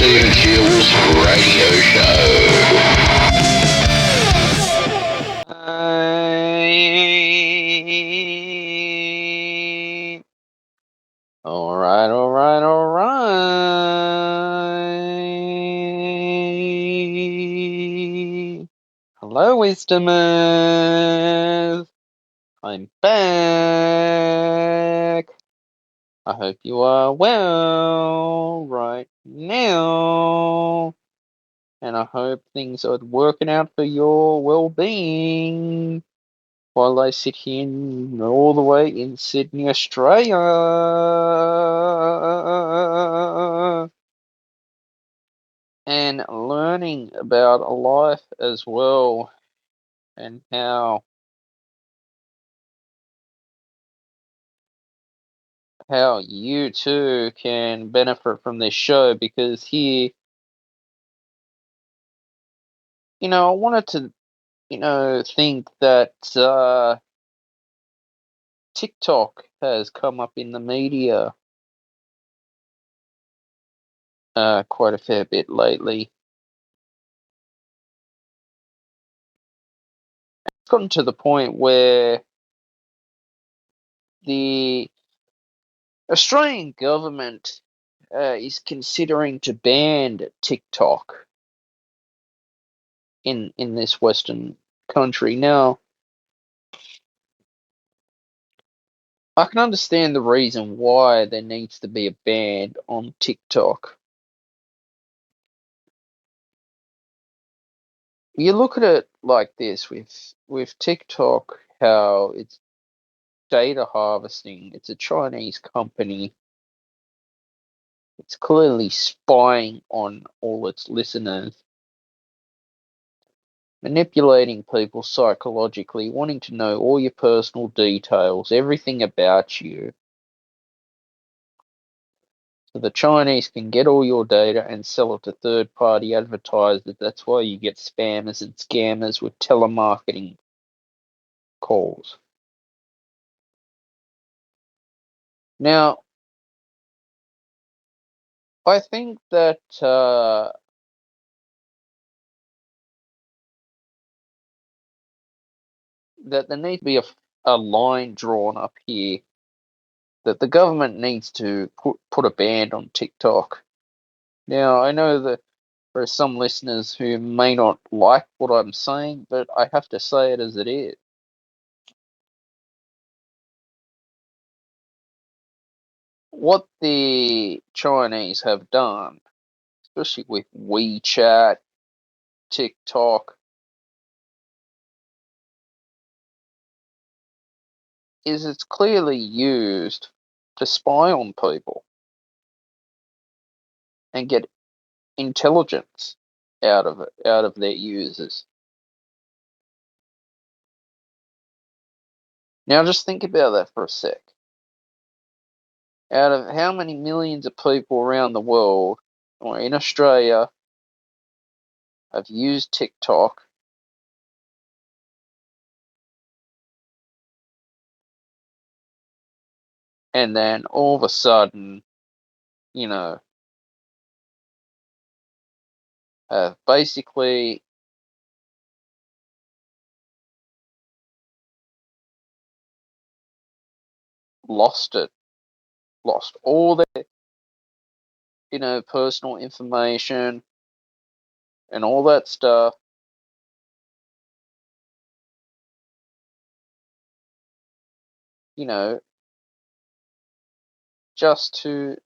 Stephen Shields Radio Show. Alright. Hello, Wisdomers. I'm back. I hope you are well right now. And I hope things are working out for your well-being while I sit here all the way in Sydney, Australia. And learning about life as well and how you too can benefit from this show, because here, I wanted to, think that TikTok has come up in the media quite a fair bit lately. It's gotten to the point where the Australian government is considering to ban TikTok in this Western country. Now, I can understand the reason why there needs to be a ban on TikTok. You look at it like this with TikTok, how it's data harvesting. It's a Chinese company. It's clearly spying on all its listeners, manipulating people psychologically, wanting to know all your personal details, everything about you. So the Chinese can get all your data and sell it to third-party advertisers. That's why you get spammers and scammers with telemarketing calls. Now, I think that that there needs to be a line drawn up here, that the government needs to put a ban on TikTok. Now, I know that there are some listeners who may not like what I'm saying, but I have to say it as it is. What the Chinese have done, especially with WeChat, TikTok, is it's clearly used to spy on people and get intelligence out of their users. Now just think about that for a sec. Out of how many millions of people around the world or in Australia have used TikTok, and then all of a sudden, have basically lost all their, personal information and all that stuff, just to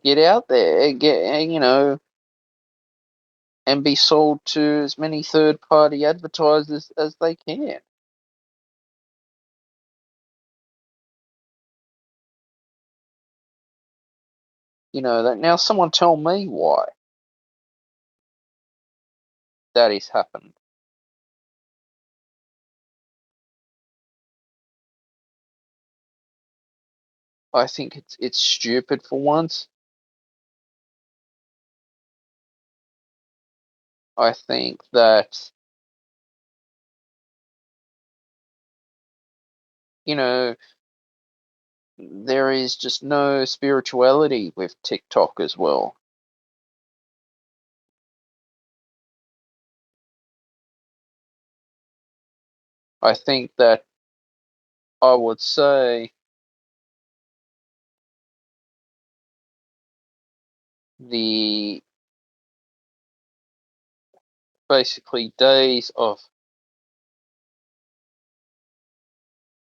get out there, and be sold to as many third-party advertisers as they can. That now someone tell me why that has happened. I think it's stupid for once. I think that, there is just no spirituality with TikTok as well. I think that I would say the basically days of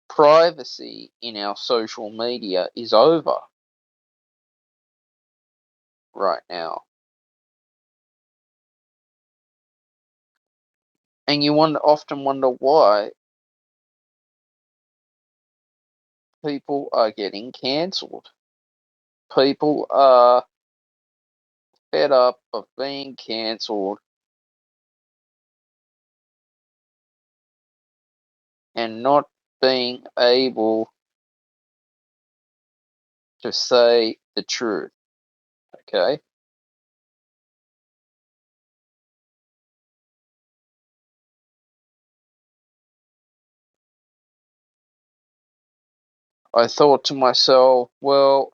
privacy in our social media is over right now. And you often wonder why people are getting cancelled. People are fed up of being cancelled and not being able to say the truth. Okay? I thought to myself, well,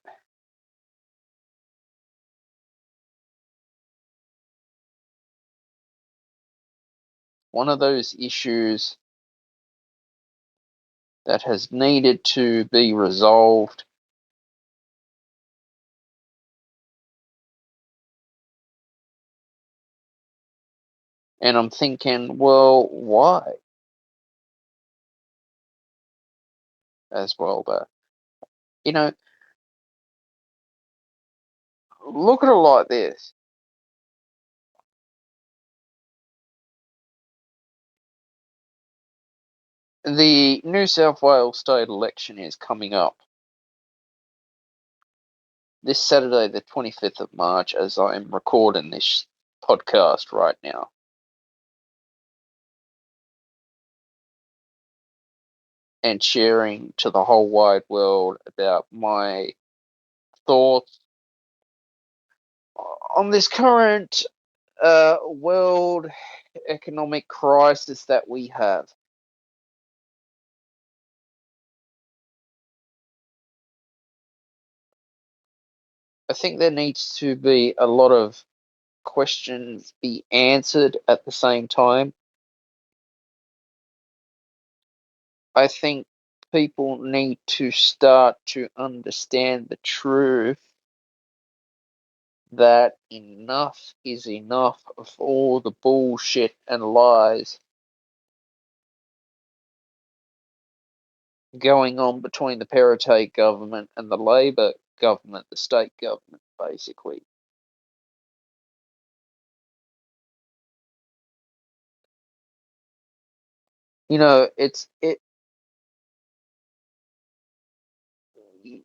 one of those issues that has needed to be resolved. And I'm thinking, well, why? As well, but you know, look at it like this. The New South Wales state election is coming up this Saturday, the 25th of March, as I am recording this podcast right now. And sharing to the whole wide world about my thoughts on this current world economic crisis that we have. I think there needs to be a lot of questions be answered at the same time. I think people need to start to understand the truth that enough is enough of all the bullshit and lies going on between the Perrottet government and the Labor government, the state government, basically. You know,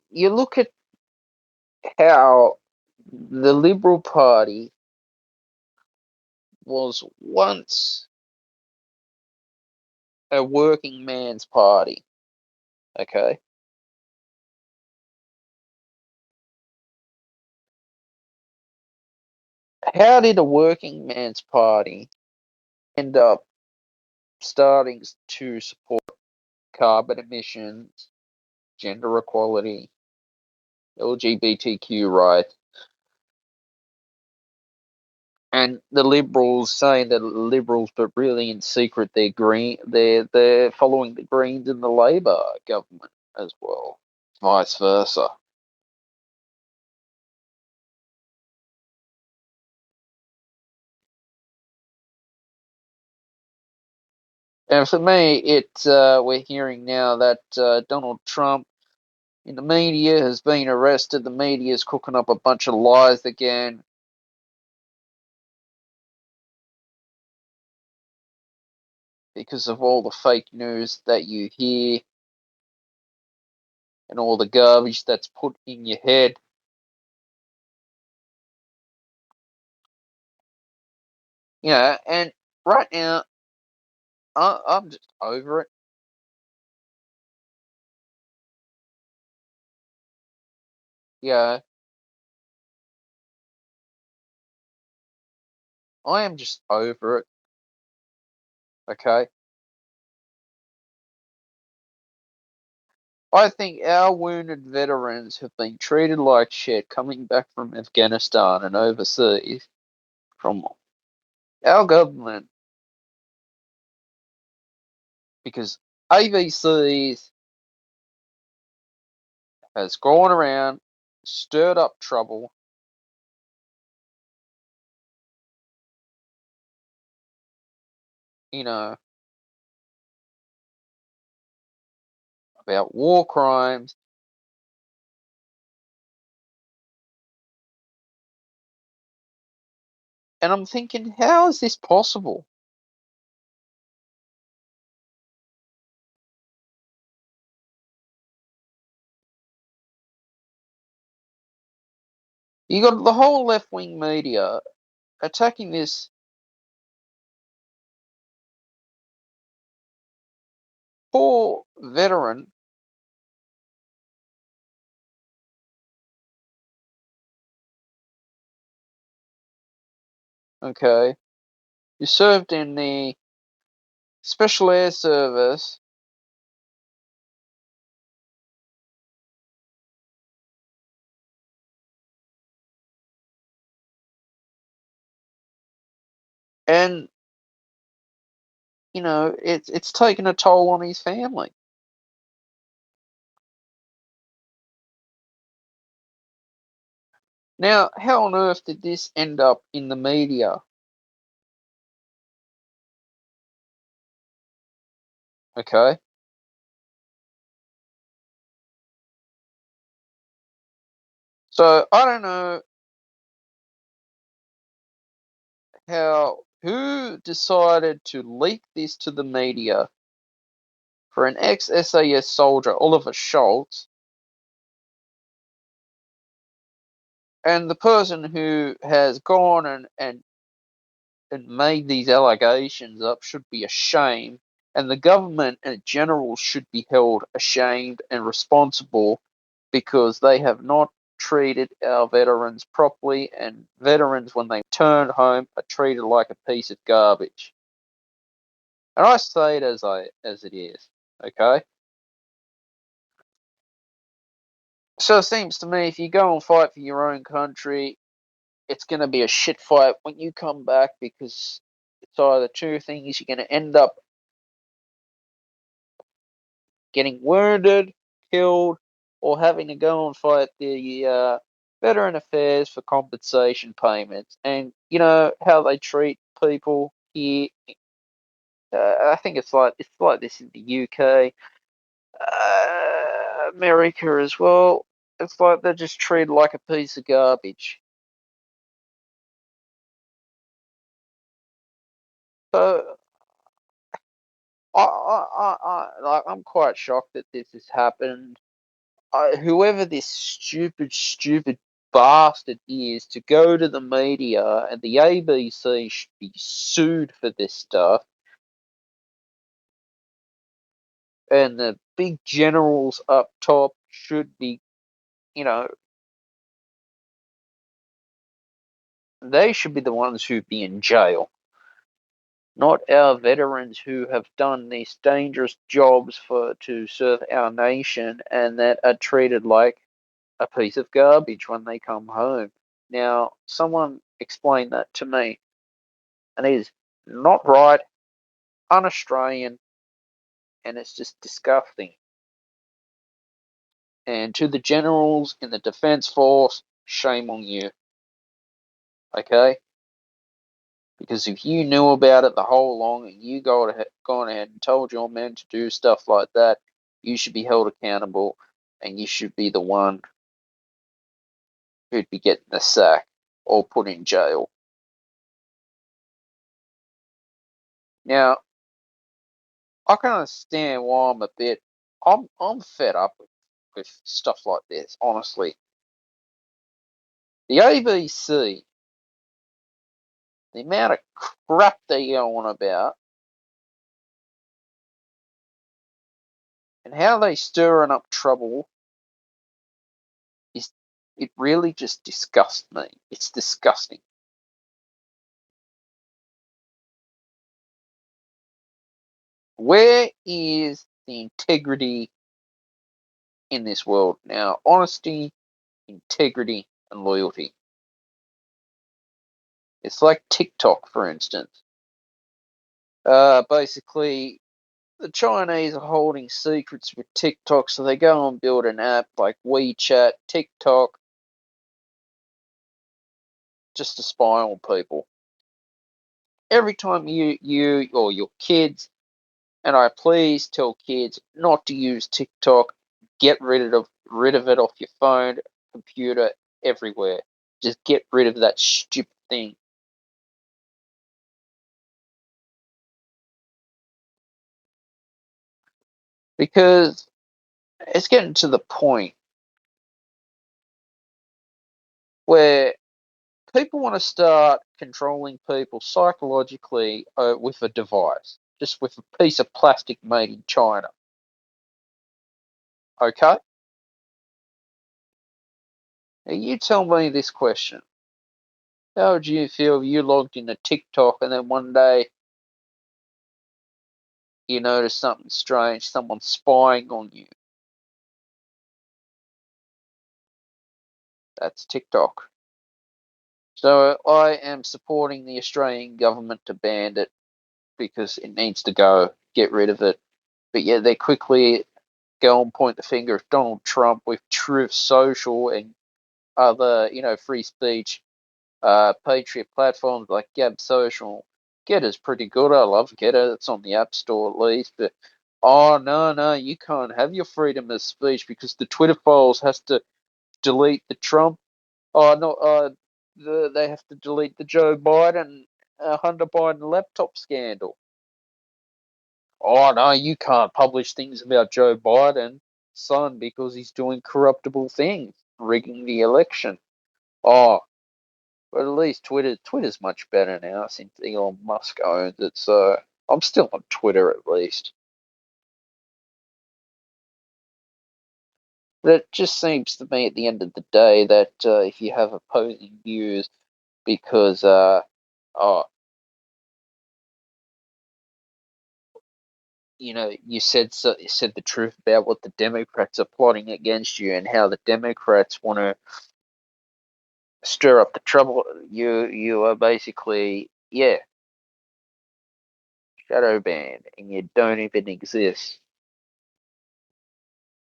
you look at how the Liberal Party was once a working man's party, okay? How did a working man's party end up starting to support carbon emissions, gender equality, LGBTQ rights, and the Liberals saying that Liberals, but really in secret they're following the Greens and the Labor government as well, vice versa. And for me, we're hearing now that Donald Trump in the media has been arrested. The media is cooking up a bunch of lies again. Because of all the fake news that you hear and all the garbage that's put in your head. Yeah, and right now, I'm just over it. Yeah, I am just over it. Okay. I think our wounded veterans have been treated like shit coming back from Afghanistan and overseas from our government because ABCs has gone around, stirred up trouble, you know, about war crimes. And I'm thinking, how is this possible? You got the whole left wing media attacking this poor veteran, okay, who served in the Special Air Service, and it's taken a toll on his family. Now, how on earth did this end up in the media? Okay, so I don't know who decided to leak this to the media for an ex-SAS soldier, Oliver Schultz, and the person who has gone and made these allegations up should be ashamed, and the government in general should be held ashamed and responsible because they have not treated our veterans properly, and veterans, when they return home, are treated like a piece of garbage. And I say it as it is, okay? So it seems to me if you go and fight for your own country, it's going to be a shit fight when you come back because it's either two things. You're going to end up getting wounded, killed, or having to go and fight the Veteran Affairs for compensation payments. And you know how they treat people here. I think it's like this in the UK, America as well. It's like they're just treated like a piece of garbage. So I'm quite shocked that this has happened. Whoever this stupid bastard is to go to the media, and the ABC should be sued for this stuff, and the big generals up top should be, you know, they should be the ones who'd be in jail, not our veterans who have done these dangerous jobs to serve our nation and that are treated like a piece of garbage when they come home. Now, someone explain that to me. And it is not right, un-Australian, and it's just disgusting. And to the generals in the Defence Force, shame on you, okay? Because if you knew about it the whole long and you gone ahead and told your men to do stuff like that, you should be held accountable and you should be the one who'd be getting the sack or put in jail. Now, I can understand why I'm fed up with stuff like this, honestly. The ABC, the amount of crap they go on about, and how they stirring up trouble is it really just disgusts me. It's disgusting. Where is the integrity in this world now: honesty, integrity, and loyalty. It's like TikTok, for instance. Basically, the Chinese are holding secrets with TikTok, so they go and build an app like WeChat, TikTok, just to spy on people. Every time you or your kids, and I please tell kids not to use TikTok, get rid of it off your phone, computer, everywhere. Just get rid of that stupid thing. Because it's getting to the point where people want to start controlling people psychologically with a device, just with a piece of plastic made in China. Okay? Now you tell me this question. How would you feel if you logged into TikTok and then one day you notice something strange, someone's spying on you? That's TikTok. So I am supporting the Australian government to ban it because it needs to go. Get rid of it. But yeah, they quickly go and point the finger at Donald Trump with Truth Social and other, free speech, patriot platforms like Gab Social. Getter's pretty good. I love Getter. It's on the App Store at least. But oh no, you can't have your freedom of speech because the Twitter files has to delete the Trump. Oh no, they have to delete the Joe Biden, Hunter Biden laptop scandal. Oh no, you can't publish things about Joe Biden, son, because he's doing corruptible things, rigging the election. Oh, but at least Twitter's much better now since Elon Musk owns it. So I'm still on Twitter at least. But it just seems to me at the end of the day that if you have opposing views, because oh, you said the truth about what the Democrats are plotting against you and how the Democrats want to stir up the trouble. You are basically, yeah, shadow banned and you don't even exist.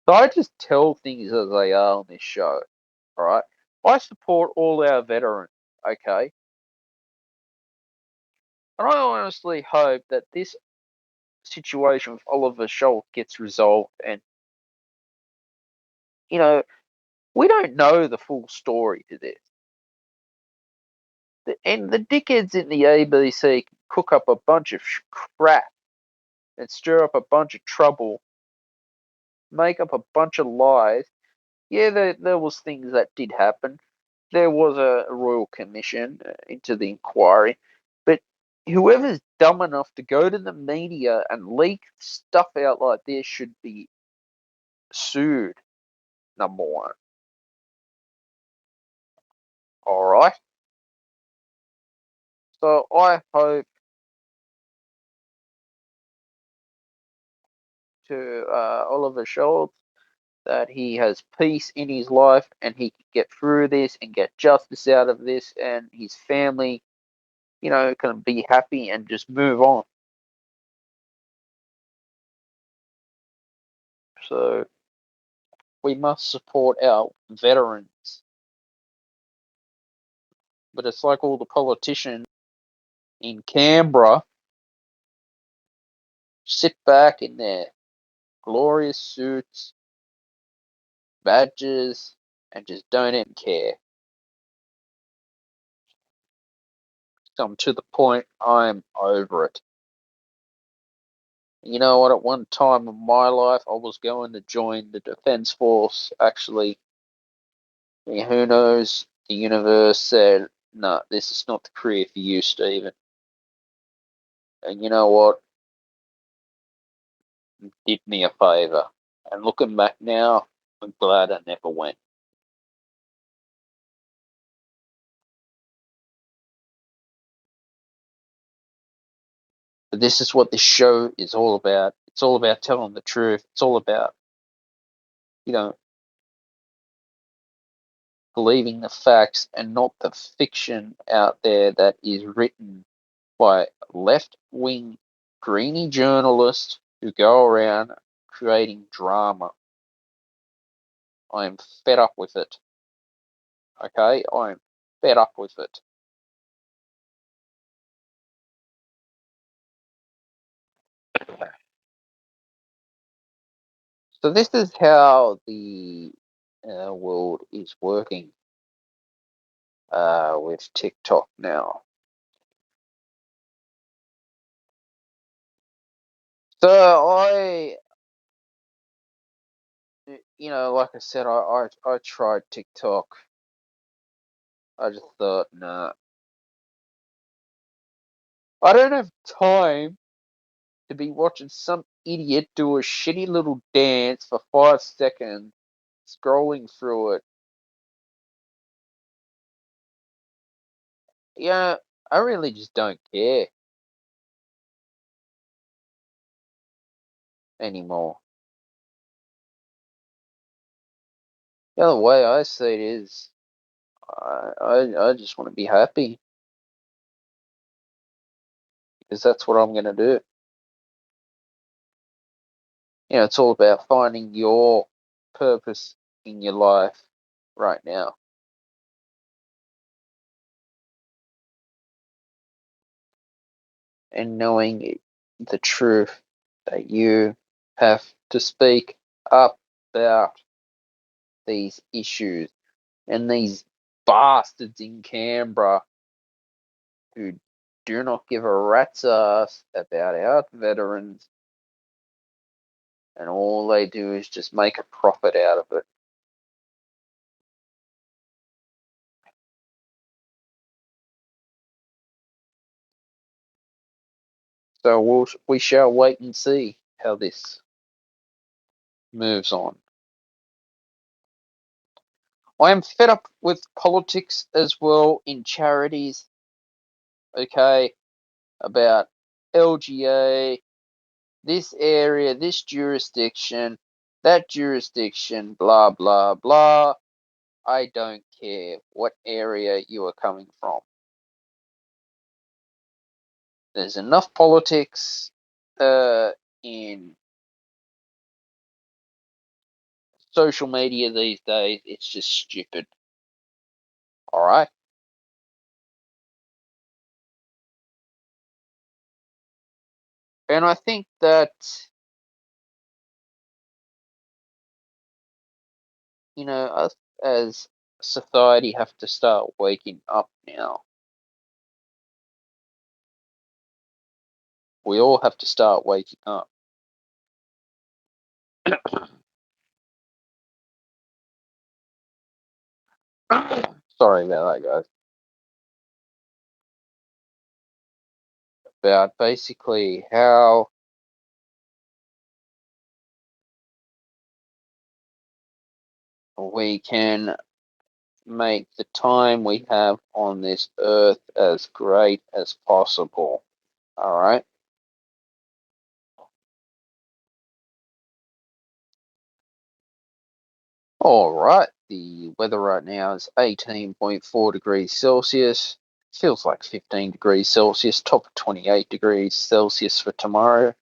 So I just tell things as they are on this show. All right, I support all our veterans. Okay, and I honestly hope that this situation with Oliver Schultz gets resolved. And you know, we don't know the full story to this. And the dickheads in the ABC can cook up a bunch of crap and stir up a bunch of trouble, make up a bunch of lies. Yeah, there was things that did happen. There was a royal commission into the inquiry, but whoever's dumb enough to go to the media and leak stuff out like this should be sued. Number one. All right. So I hope to Oliver Schultz that he has peace in his life and he can get through this and get justice out of this, and his family, can be happy and just move on. So we must support our veterans. But it's like all the politicians in Canberra sit back in their glorious suits, badges, and just don't even care. I'm to the point, I'm over it. You know what? At one time in my life, I was going to join the Defence Force. Actually, who knows? The universe said, "No, this is not the career for you, Stephen." And you know what? It did me a favour. And looking back now, I'm glad I never went. But this is what this show is all about. It's all about telling the truth. It's all about, believing the facts and not the fiction out there that is written by left-wing greeny journalists who go around creating drama. I am fed up with it. Okay? I am fed up with it. So this is how the world is working with TikTok now. So like I said, I tried TikTok. I just thought, nah, I don't have time to be watching some idiot do a shitty little dance for 5 seconds, scrolling through it. Yeah, I really just don't care anymore. The other way I see it is, I just want to be happy because that's what I'm gonna do. It's all about finding your purpose in your life right now and knowing the truth that you have to speak up about these issues and these bastards in Canberra who do not give a rat's ass about our veterans, and all they do is just make a profit out of it. So we shall wait and see how this moves on. I am fed up with politics as well in charities, okay, about LGA, this area, this jurisdiction, that jurisdiction, blah, blah, blah. I don't care what area you are coming from. There's enough politics in social media these days. It's just stupid. All right. And I think that, us as society have to start waking up now. We all have to start waking up. Sorry about that, guys. About basically how we can make the time we have on this earth as great as possible. All right. All right. The weather right now is 18.4 degrees Celsius. Feels like 15 degrees Celsius. Top of 28 degrees Celsius for tomorrow.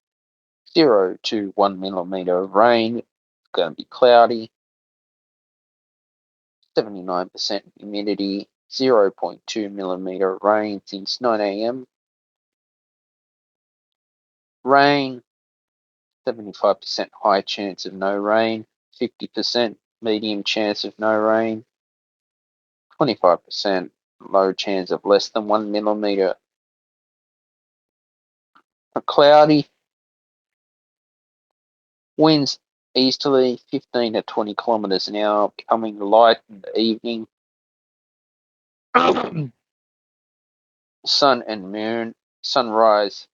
0 to 1 millimeter of rain. It's going to be cloudy. 79% humidity. 0.2 millimeter of rain since 9 a.m. Rain. 75% high chance of no rain. 50% medium chance of no rain. 25% low chance of less than 1 millimeter. Cloudy, winds easterly 15 to 20 kilometers an hour, becoming light in the evening. Sun and moon, sunrise.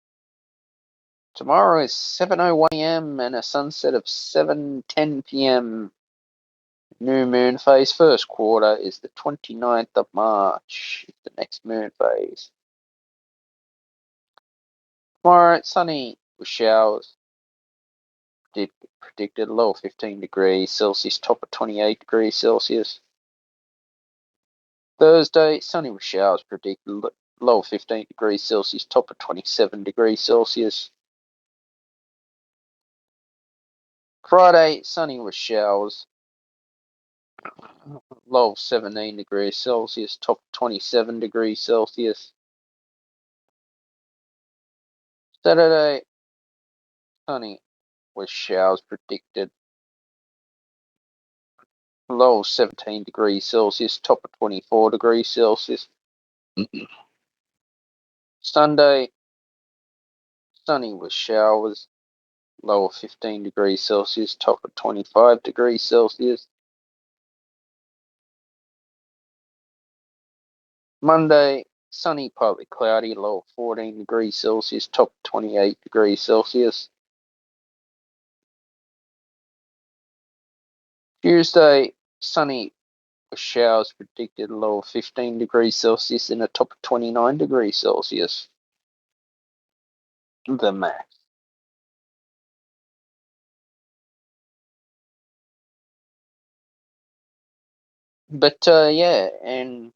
Tomorrow is 7:01 a.m. and a sunset of 7:10 p.m. New moon phase first quarter is the 29th of March, the next moon phase. Tomorrow, sunny with showers. predicted low of 15 degrees Celsius, top of 28 degrees Celsius. Thursday, sunny with showers predicted, low of 15 degrees Celsius, top of 27 degrees Celsius. Friday, sunny with showers, low of 17 degrees Celsius, top of 27 degrees Celsius. Saturday, sunny with showers predicted, low of 17 degrees Celsius, top of 24 degrees Celsius. Sunday, sunny with showers, low of 15 degrees Celsius, top of 25 degrees Celsius. Monday, sunny, partly cloudy, low of 14 degrees Celsius, top of 28 degrees Celsius. Tuesday, sunny with showers predicted, low of 15 degrees Celsius and a top of 29 degrees Celsius. The max. But yeah, and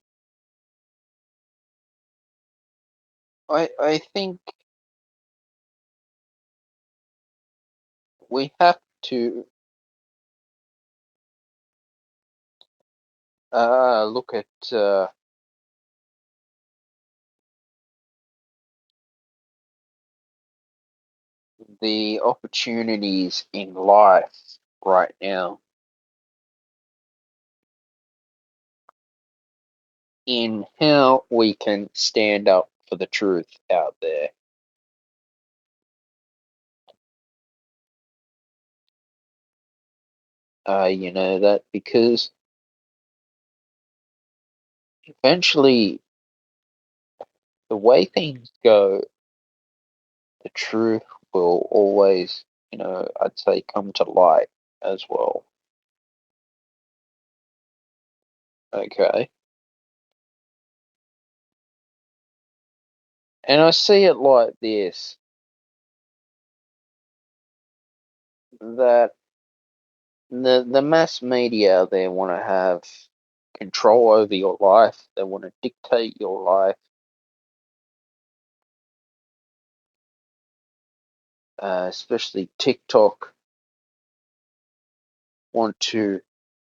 I think we have to look at the opportunities in life right now in how we can stand up for the truth out there. You know that because eventually the way things go, the truth will always, I'd say come to light as well. Okay. And I see it like this, that the mass media, they want to have control over your life. They want to dictate your life. Especially TikTok want to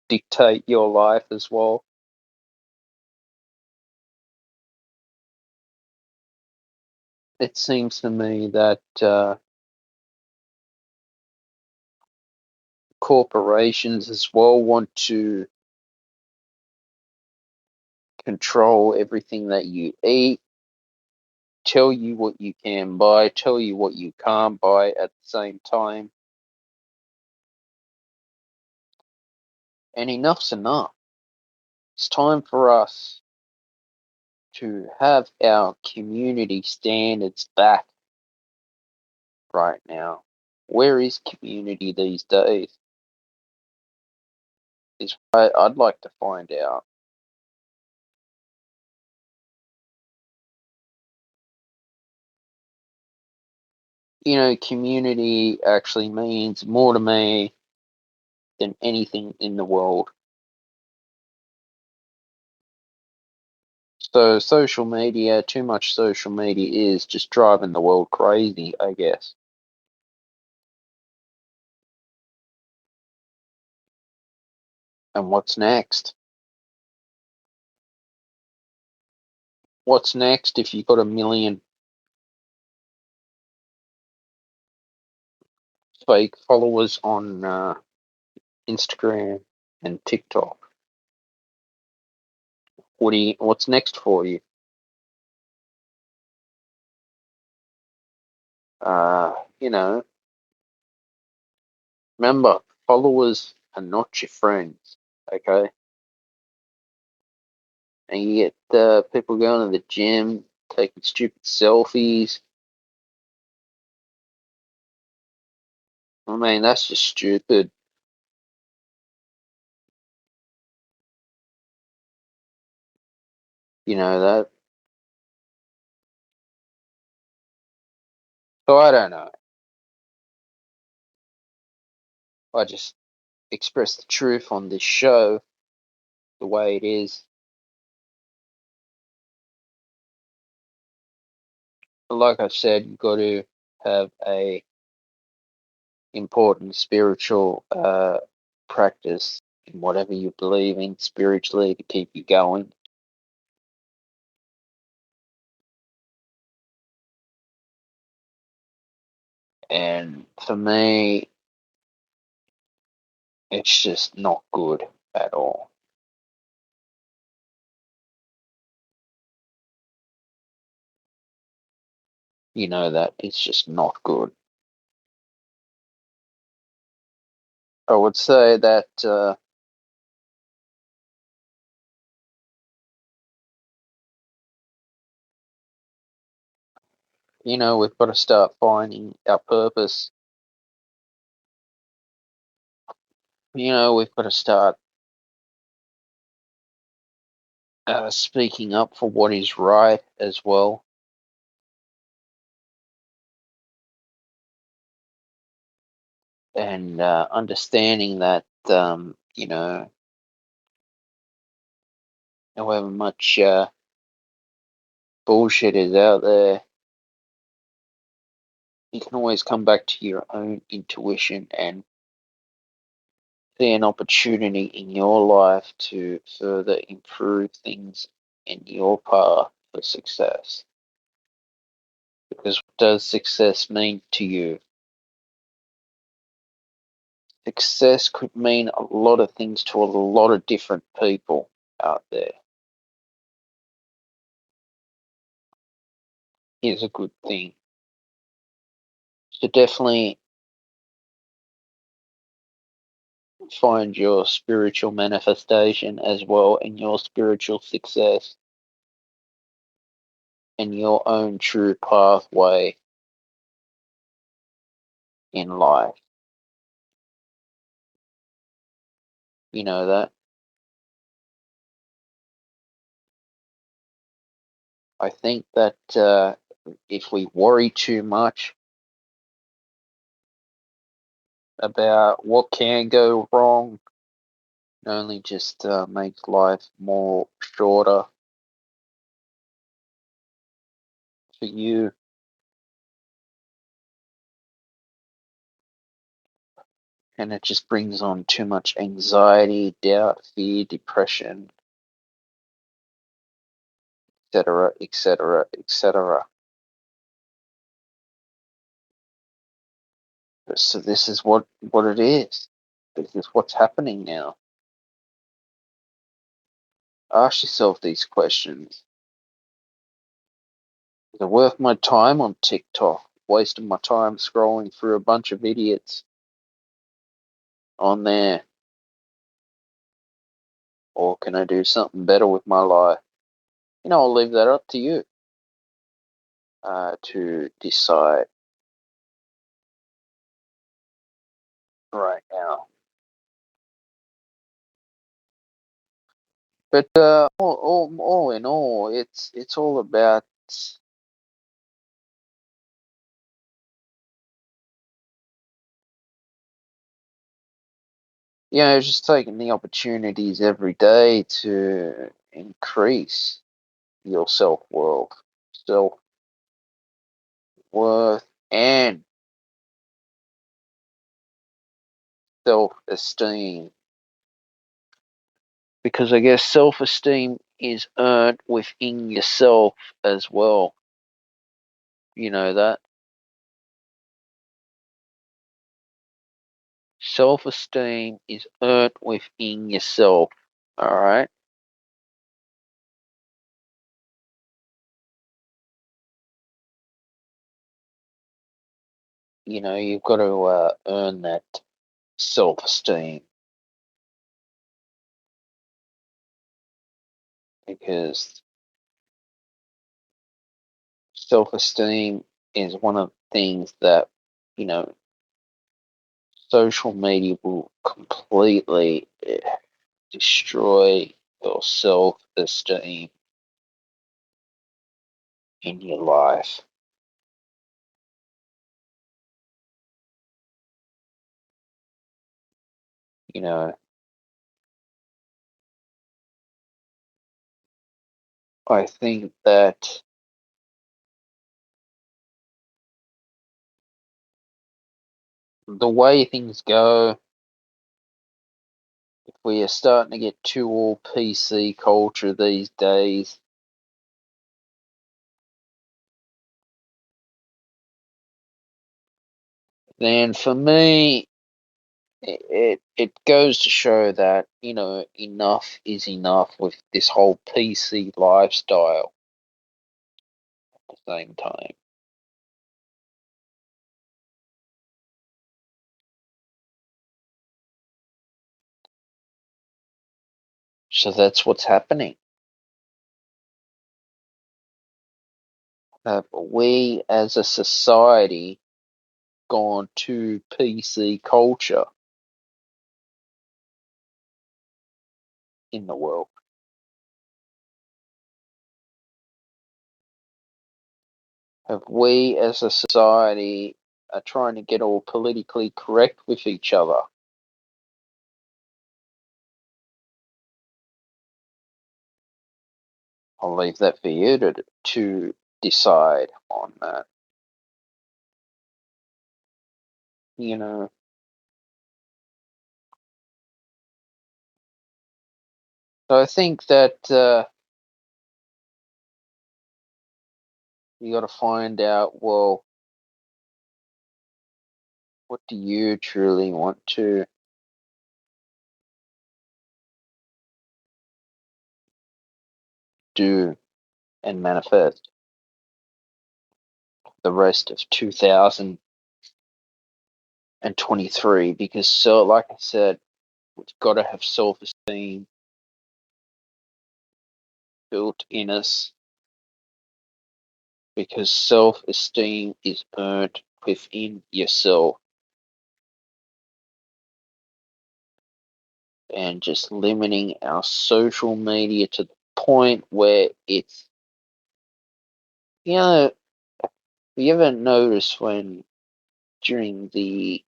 dictate your life as well. It seems to me that corporations as well want to control everything that you eat, tell you what you can buy, tell you what you can't buy at the same time. And enough's enough. It's time for us to have our community standards back right now. Where is community these days? Is what I'd like to find out. Community actually means more to me than anything in the world. So social media, too much social media is just driving the world crazy, I guess. And what's next? What's next if you've got a million fake followers on Instagram and TikTok? What's next for you? Uh, you know, remember, followers are not your friends, okay? And you get people going to the gym, taking stupid selfies. I mean, that's just stupid. You know that. So I don't know. I just express the truth on this show the way it is. But like I said, you've got to have a important spiritual practice in whatever you believe in spiritually to keep you going. And for me, it's just not good at all. You know that it's just not good. I would say that we've got to start finding our purpose. We've got to start speaking up for what is right as well, and understanding that however much bullshit is out there, you can always come back to your own intuition and see an opportunity in your life to further improve things in your path for success. Because what does success mean to you? Success could mean a lot of things to a lot of different people out there. Here's a good thing. So definitely find your spiritual manifestation as well in your spiritual success and your own true pathway in life. You know that? I think that if we worry too much about what can go wrong, it only just makes life more shorter for you. And it just brings on too much anxiety, doubt, fear, depression, etc., etc., etc. So this is what it is. This is what's happening now. Ask yourself these questions. Is it worth my time on TikTok? Wasting my time scrolling through a bunch of idiots on there? Or can I do something better with my life? I'll leave that up to you to decide right now. But all in all, it's all about just taking the opportunities every day to increase your self worth, and self esteem. Because I guess self esteem is earned within yourself as well. You know that? Self esteem is earned within yourself. Alright? You've got to earn that self esteem, because self esteem is one of the things that, you know, social media will completely destroy your self esteem in your life. You know, I think that the way things go, if we are starting to get too all PC culture these days, then for me, it goes to show that, enough is enough with this whole PC lifestyle at the same time. So that's what's happening. We as a society gone to PC culture in the world. Have we as a society are trying to get all politically correct with each other? I'll leave that for you to decide on that. You know, so I think that you got to find out, well, what do you truly want to do and manifest the rest of 2023? Because, so, like I said, we've got to have self-esteem built in us, because self-esteem is earned within yourself. And just limiting our social media to the point where it's, have you ever noticed when during the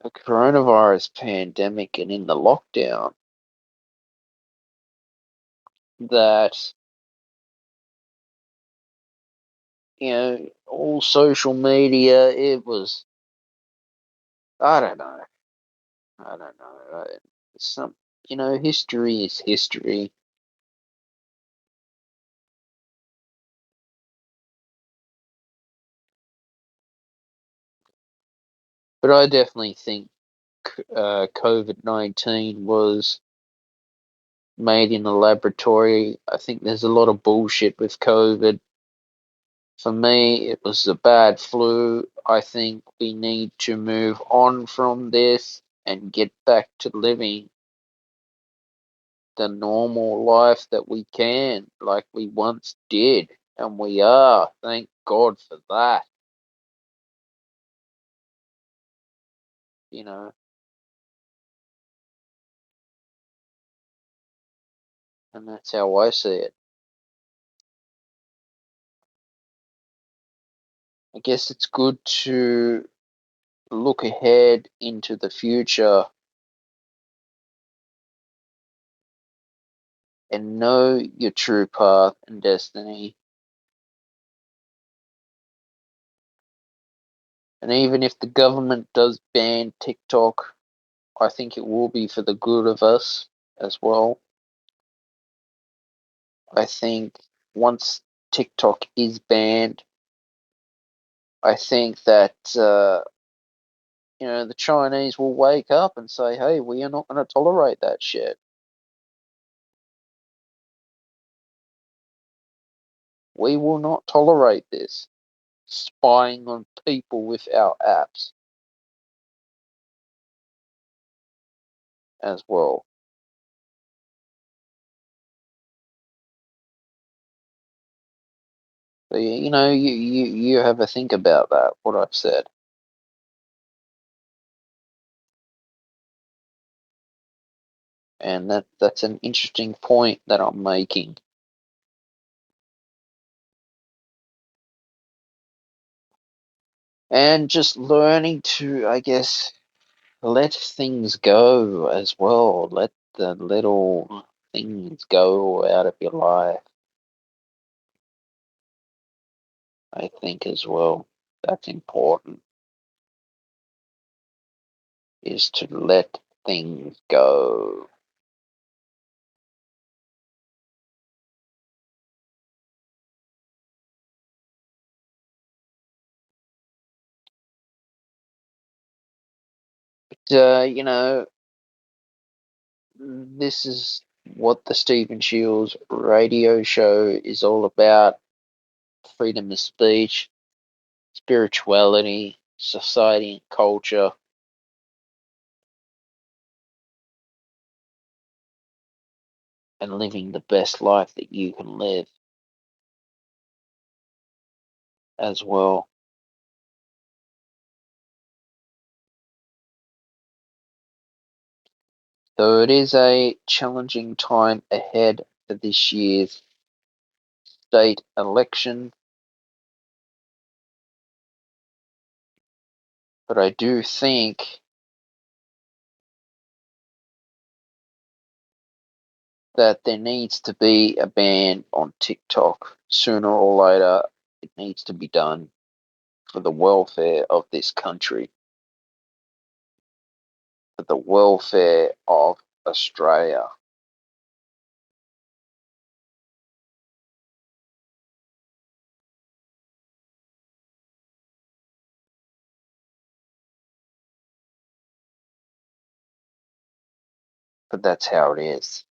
coronavirus pandemic and in the lockdown that, all social media, it was, I don't know, I don't know. Some, history is history. But I definitely think COVID-19 was made in a laboratory. I think there's a lot of bullshit with COVID. For me, it was a bad flu. I think we need to move on from this and get back to living the normal life that we can, like we once did. And we are. Thank God for that. You know, and that's how I see it. I guess it's good to look ahead into the future and know your true path and destiny. And even if the government does ban TikTok, I think it will be for the good of us as well. I think once TikTok is banned, I think that the Chinese will wake up and say, "Hey, we are not going to tolerate that shit. We will not tolerate this spying on people with our apps as well." So, you have a think about that, what I've said. And that's an interesting point that I'm making. And just learning to, I guess, let things go as well. Let the little things go out of your life, I think, as well. That's important, is to let things go. But, this is what the Stephen Shields radio show is all about: freedom of speech, spirituality, society and culture, and living the best life that you can live as well. So it is a challenging time ahead for this year's state election, but I do think that there needs to be a ban on TikTok sooner or later. It needs to be done for the welfare of this country, for the welfare of Australia. But that's how it is.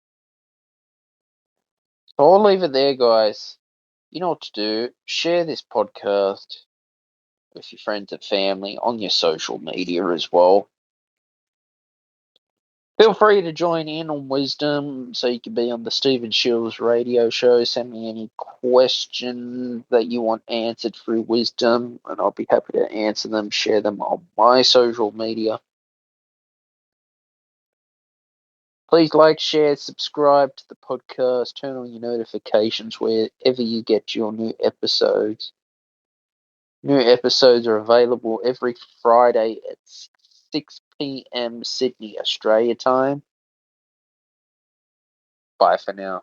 So I'll leave it there, guys. You know what to do. Share this podcast with your friends and family on your social media as well. Feel free to join in on Wisdom so you can be on the Stephen Shields radio show. Send me any questions that you want answered through Wisdom, and I'll be happy to answer them, share them on my social media. Please like, share, subscribe to the podcast, turn on your notifications wherever you get your new episodes. New episodes are available every Friday at 6 p.m. Sydney, Australia time. Bye for now.